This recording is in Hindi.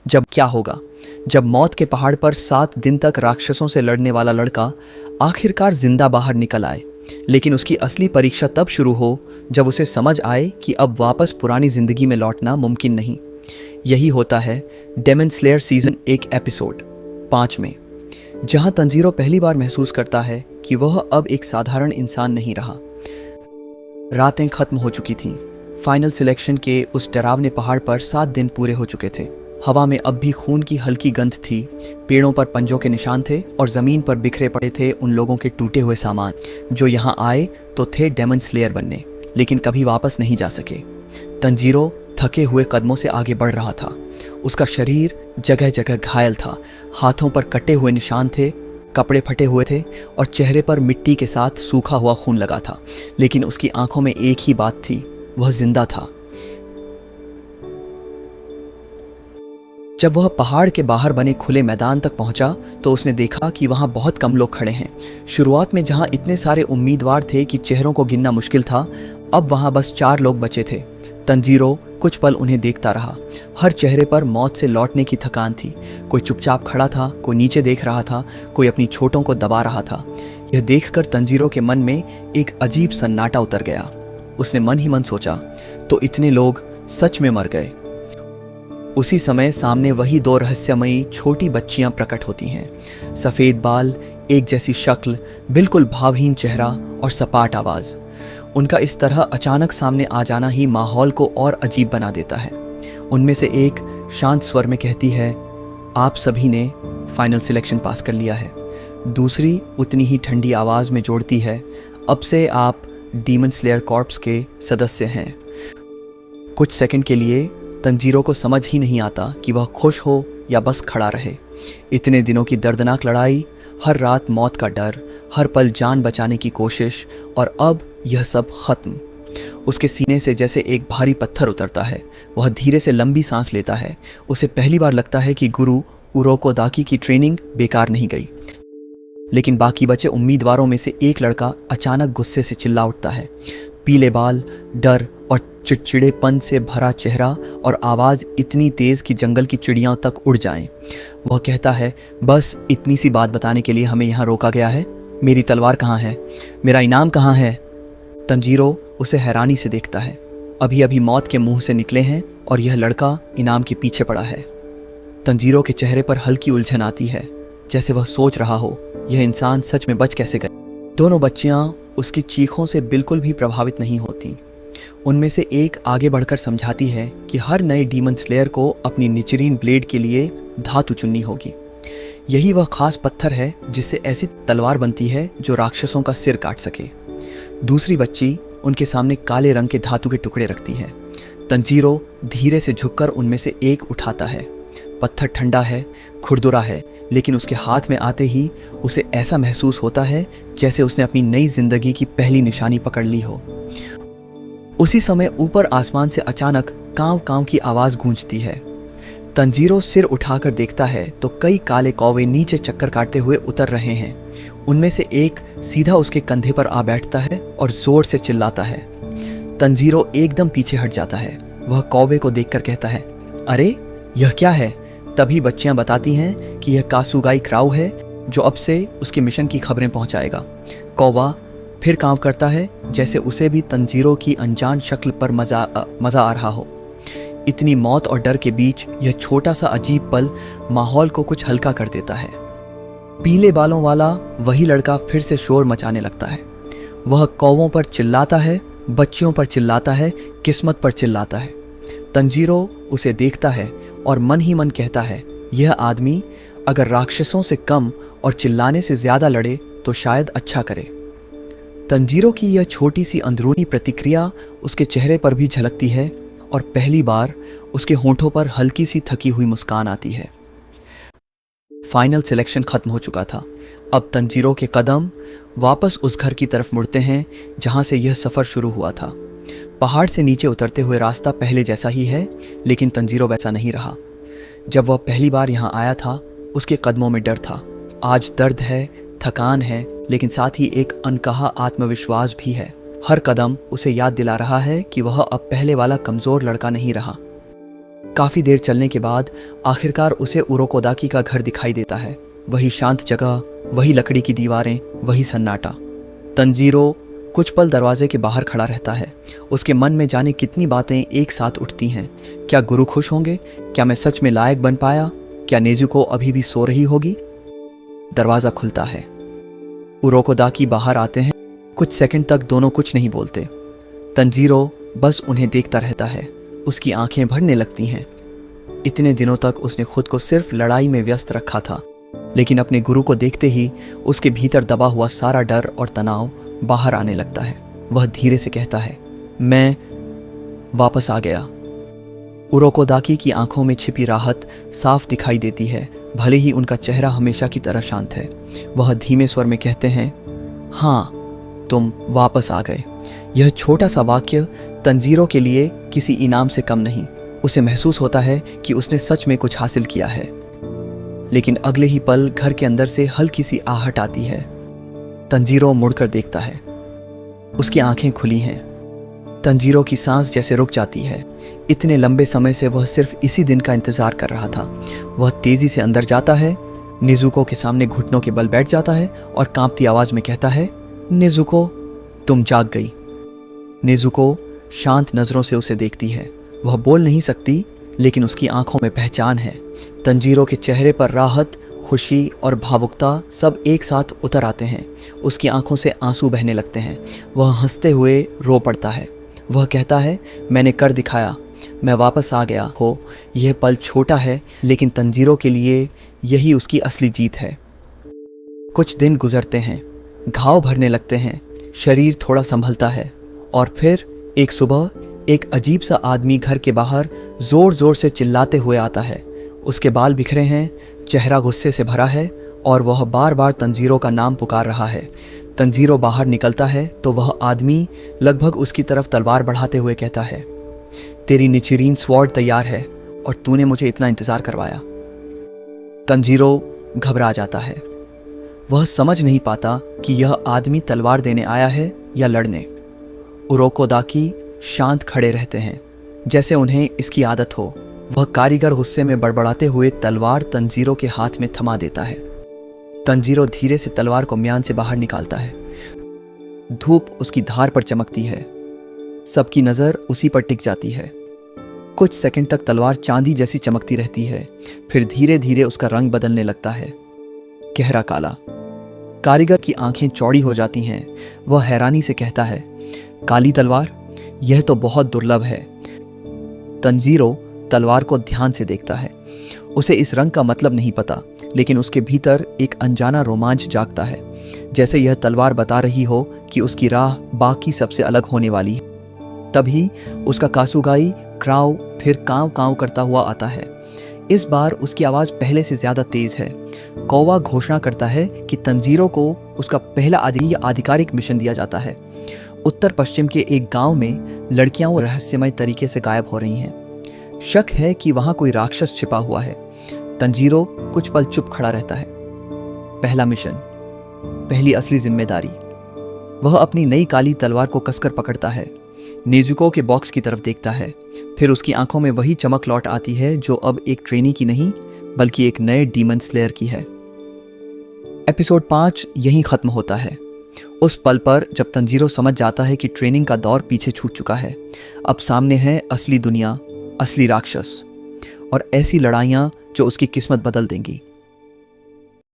जब क्या होगा जब मौत के पहाड़ पर 7 दिन तक राक्षसों से लड़ने वाला लड़का आखिरकार जिंदा बाहर निकल आए, लेकिन उसकी असली परीक्षा तब शुरू हो जब उसे समझ आए कि अब वापस पुरानी जिंदगी में लौटना मुमकिन नहीं। यही होता है डेमन स्लेयर सीजन 1 एपिसोड 5 में, जहां तंजीरो पहली बार महसूस करता है कि वह अब एक साधारण इंसान नहीं रहा। रातें खत्म हो चुकी थीं। फाइनल सिलेक्शन के उस डरावने पहाड़ पर 7 दिन पूरे हो चुके थे। हवा में अब भी खून की हल्की गंध थी, पेड़ों पर पंजों के निशान थे और ज़मीन पर बिखरे पड़े थे उन लोगों के टूटे हुए सामान जो यहाँ आए तो थे डेमन स्लेयर बनने, लेकिन कभी वापस नहीं जा सके। तंजीरो थके हुए कदमों से आगे बढ़ रहा था। उसका शरीर जगह जगह घायल था, हाथों पर कटे हुए निशान थे, कपड़े फटे हुए थे और चेहरे पर मिट्टी के साथ सूखा हुआ खून लगा था, लेकिन उसकी आंखों में एक ही बात थी, वह जिंदा था। जब वह पहाड़ के बाहर बने खुले मैदान तक पहुंचा तो उसने देखा कि वहां बहुत कम लोग खड़े हैं। शुरुआत में जहां इतने सारे उम्मीदवार थे कि चेहरों को गिनना मुश्किल था, अब वहां बस 4 लोग बचे थे। तंजीरो कुछ पल उन्हें देखता रहा। हर चेहरे पर मौत से लौटने की थकान थी। कोई चुपचाप खड़ा था, कोई नीचे देख रहा था, कोई अपनी छोटों को दबा रहा था। यह देखकर तंजीरो के मन में एक अजीब सन्नाटा उतर गया। उसने मन ही मन सोचा, तो इतने लोग सच में मर गए। उसी समय सामने वही 2 रहस्यमयी छोटी बच्चियां प्रकट होती हैं। सफ़ेद बाल, एक जैसी शक्ल, बिल्कुल भावहीन चेहरा और सपाट आवाज़। उनका इस तरह अचानक सामने आ जाना ही माहौल को और अजीब बना देता है। उनमें से एक शांत स्वर में कहती है, आप सभी ने फाइनल सिलेक्शन पास कर लिया है। दूसरी उतनी ही ठंडी आवाज़ में जोड़ती है, अब से आप डीमन स्लेयर कॉर्प्स के सदस्य हैं। कुछ सेकंड के लिए तंजीरो को समझ ही नहीं आता कि वह खुश हो या बस खड़ा रहे। इतने दिनों की दर्दनाक लड़ाई, हर रात मौत का डर, हर पल जान बचाने की कोशिश, और अब यह सब खत्म। उसके सीने से जैसे एक भारी पत्थर उतरता है। वह धीरे से लंबी सांस लेता है। उसे पहली बार लगता है कि गुरु उरोकोदाकी की ट्रेनिंग बेकार नहीं गई। लेकिन बाकी बचे उम्मीदवारों में से एक लड़का अचानक गुस्से से चिल्ला उठता है। पीले बाल, डर और चिड़चिड़ेपन से भरा चेहरा और आवाज़ इतनी तेज़ कि जंगल की चिड़ियाँ तक उड़ जाएं। वह कहता है, बस इतनी सी बात बताने के लिए हमें यहाँ रोका गया है। मेरी तलवार कहाँ है? मेरा इनाम कहाँ है? तंजीरो उसे हैरानी से देखता है। अभी अभी मौत के मुंह से निकले हैं और यह लड़का इनाम के पीछे पड़ा है। तंजीरो के चेहरे पर हल्की उलझन आती है, जैसे वह सोच रहा हो, यह इंसान सच में बच कैसे गए। दोनों बच्चियां उसकी चीखों से बिल्कुल भी प्रभावित नहीं होती। उनमें से एक आगे बढ़कर समझाती है कि हर नए डीमन स्लेयर को अपनी निचरीन ब्लेड के लिए धातु चुननी होगी। यही वह खास पत्थर है जिससे ऐसी तलवार बनती है जो राक्षसों का सिर काट सके। दूसरी बच्ची उनके सामने काले रंग के धातु के टुकड़े रखती है। तंजीरो धीरे से झुककर उनमें से एक उठाता है। पत्थर ठंडा है, खुरदुरा है, लेकिन उसके हाथ में आते ही उसे ऐसा महसूस होता है जैसे उसने अपनी नई जिंदगी की पहली निशानी पकड़ ली हो। उसी समय ऊपर आसमान से अचानक कांव कांव की आवाज गूंजती है। तंजीरो सिर उठाकर देखता है तो कई काले कौवे नीचे चक्कर काटते हुए उतर रहे हैं। उनमें से एक सीधा उसके कंधे पर आ बैठता है और जोर से चिल्लाता है। तंजीरो एकदम पीछे हट जाता है। वह कौवे को देखकर कहता है, अरे यह क्या है? तभी बच्चियां बताती हैं कि यह कासुगाई क्राउ है जो अब से उसके मिशन की खबरें पहुंचाएगा। कौवा फिर कांव करता है जैसे उसे भी तंजीरो की अनजान शक्ल पर मजा आ रहा हो। इतनी मौत और डर के बीच यह छोटा सा अजीब पल माहौल को कुछ हल्का कर देता है। पीले बालों वाला वही लड़का फिर से शोर मचाने लगता है। वह कौवों पर चिल्लाता है, बच्चियों पर चिल्लाता है, किस्मत पर चिल्लाता है। तंजीरो उसे देखता है और मन ही मन कहता है, यह आदमी अगर राक्षसों से कम और चिल्लाने से ज्यादा लड़े तो शायद अच्छा करे। तंजीरो की यह छोटी सी अंदरूनी प्रतिक्रिया उसके चेहरे पर भी झलकती है और पहली बार उसके होंठों पर हल्की सी थकी हुई मुस्कान आती है। फाइनल सिलेक्शन खत्म हो चुका था। अब तंजीरो के कदम वापस उस घर की तरफ मुड़ते हैं जहां से यह सफर शुरू हुआ था। पहाड़ से नीचे उतरते हुए रास्ता पहले जैसा ही है, लेकिन तंजीरो वैसा नहीं रहा। जब वह पहली बार यहाँ आया था उसके कदमों में डर था। आज दर्द है, थकान है, लेकिन साथ ही एक अनकहा आत्मविश्वास भी है। हर कदम उसे याद दिला रहा है कि वह अब पहले वाला कमज़ोर लड़का नहीं रहा। काफ़ी देर चलने के बाद आखिरकार उसे उरोकोदाकी का घर दिखाई देता है। वही शांत जगह, वही लकड़ी की दीवारें, वही सन्नाटा। तंजीरो कुछ पल दरवाजे के बाहर खड़ा रहता है। उसके मन में जाने कितनी बातें एक साथ उठती हैं। क्या गुरु खुश होंगे? क्या मैं सच में लायक बन पाया? क्या नेजुको अभी भी सो रही होगी? दरवाज़ा खुलता है। उरोकोदाकी बाहर आते हैं। कुछ सेकंड तक दोनों कुछ नहीं बोलते। तंजीरो बस उन्हें देखता रहता है। उसकी आंखें भरने लगती हैं। इतने दिनों तक उसने खुद को सिर्फ लड़ाई में व्यस्त रखा था, लेकिन अपने गुरु को देखते ही उसके भीतर दबा हुआ सारा डर और तनाव बाहर आने लगता है। वह धीरे से कहता है, मैं वापस आ गया। उरोकोदाकी की आंखों में छिपी राहत साफ दिखाई देती है, भले ही उनका चेहरा हमेशा की तरह शांत है। वह धीमे स्वर में कहते हैं, हाँ, तुम वापस आ गए। यह छोटा सा वाक्य तंजीरो के लिए किसी इनाम से कम नहीं। उसे महसूस होता है कि उसने सच में कुछ हासिल किया है। लेकिन अगले ही पल घर के अंदर से हल्की सी आहट आती है। तंजीरो मुड़कर देखता है। उसकी आंखें खुली हैं। तंजीरो की सांस जैसे रुक जाती है। इतने लंबे समय से वह सिर्फ इसी दिन का इंतजार कर रहा था। वह तेजी से अंदर जाता है, नेजुको के सामने घुटनों के बल बैठ जाता है और कांपती आवाज में कहता है, नेजुको, तुम जाग गई। नेजुको शांत नजरों से उसे देखती है। वह बोल नहीं सकती, लेकिन उसकी आंखों में पहचान है। तंजीरो के चेहरे पर राहत, खुशी और भावुकता सब एक साथ उतर आते हैं। उसकी आंखों से आंसू बहने लगते हैं। वह हंसते हुए रो पड़ता है। वह कहता है, मैंने कर दिखाया, मैं वापस आ गया हो। यह पल छोटा है, लेकिन तंजीरो के लिए यही उसकी असली जीत है। कुछ दिन गुजरते हैं, घाव भरने लगते हैं, शरीर थोड़ा संभलता है और फिर एक सुबह एक अजीब सा आदमी घर के बाहर जोर जोर से चिल्लाते हुए आता है। उसके बाल बिखरे हैं, चेहरा गुस्से से भरा है और वह बार बार तंजीरो का नाम पुकार रहा है। तंजीरो बाहर निकलता है तो वह आदमी लगभग उसकी तरफ तलवार बढ़ाते हुए कहता है, तेरी निचिरीन स्वॉर्ड तैयार है और तूने मुझे इतना इंतजार करवाया। तंजीरो घबरा जाता है। वह समझ नहीं पाता कि यह आदमी तलवार देने आया है या लड़ने। उरोकोदाकी शांत खड़े रहते हैं, जैसे उन्हें इसकी आदत हो। वह कारीगर गुस्से में बड़बड़ाते हुए तलवार तंजीरो के हाथ में थमा देता है। तंजीरो धीरे से तलवार को म्यान से बाहर निकालता है। धूप उसकी धार पर चमकती है। सबकी नजर उसी पर टिक जाती है। कुछ सेकंड तक तलवार चांदी जैसी चमकती रहती है, फिर धीरे धीरे उसका रंग बदलने लगता है, गहरा काला। कारीगर की आंखें चौड़ी हो जाती हैं। वह हैरानी से कहता है, काली तलवार, यह तो बहुत दुर्लभ है। तंजीरो तलवार को ध्यान से देखता है। उसे इस रंग का मतलब नहीं पता, लेकिन उसके भीतर एक अनजाना रोमांच जागता है, जैसे यह तलवार बता रही हो कि उसकी राह बाकी सबसे अलग होने वाली है। तभी उसका कासुगाई क्राउ फिर कांव कांव करता हुआ आता है। इस बार उसकी आवाज पहले से ज्यादा तेज है। कौवा घोषणा करता है कि तंजीरो को उसका पहला आधिकारिक मिशन दिया जाता है। उत्तर पश्चिम के एक गांव में लड़कियां रहस्यमय तरीके से गायब हो रही हैं। शक है कि वहां कोई राक्षस छिपा हुआ है। तंजीरो कुछ पल चुप खड़ा रहता है। पहला मिशन, पहली असली जिम्मेदारी। वह अपनी नई काली तलवार को कसकर पकड़ता है। नेजुको के बॉक्स की तरफ देखता है, फिर उसकी आंखों में वही चमक लौट आती है जो अब एक ट्रेनी की नहीं बल्कि एक नए डीमन स्लेयर की है। एपिसोड 5 यहीं खत्म होता है। उस पल पर जब तंजीरो समझ जाता है कि ट्रेनिंग का दौर पीछे छूट चुका है। अब सामने है असली दुनिया, असली राक्षस और ऐसी लड़ाइयाँ जो उसकी किस्मत बदल देंगी।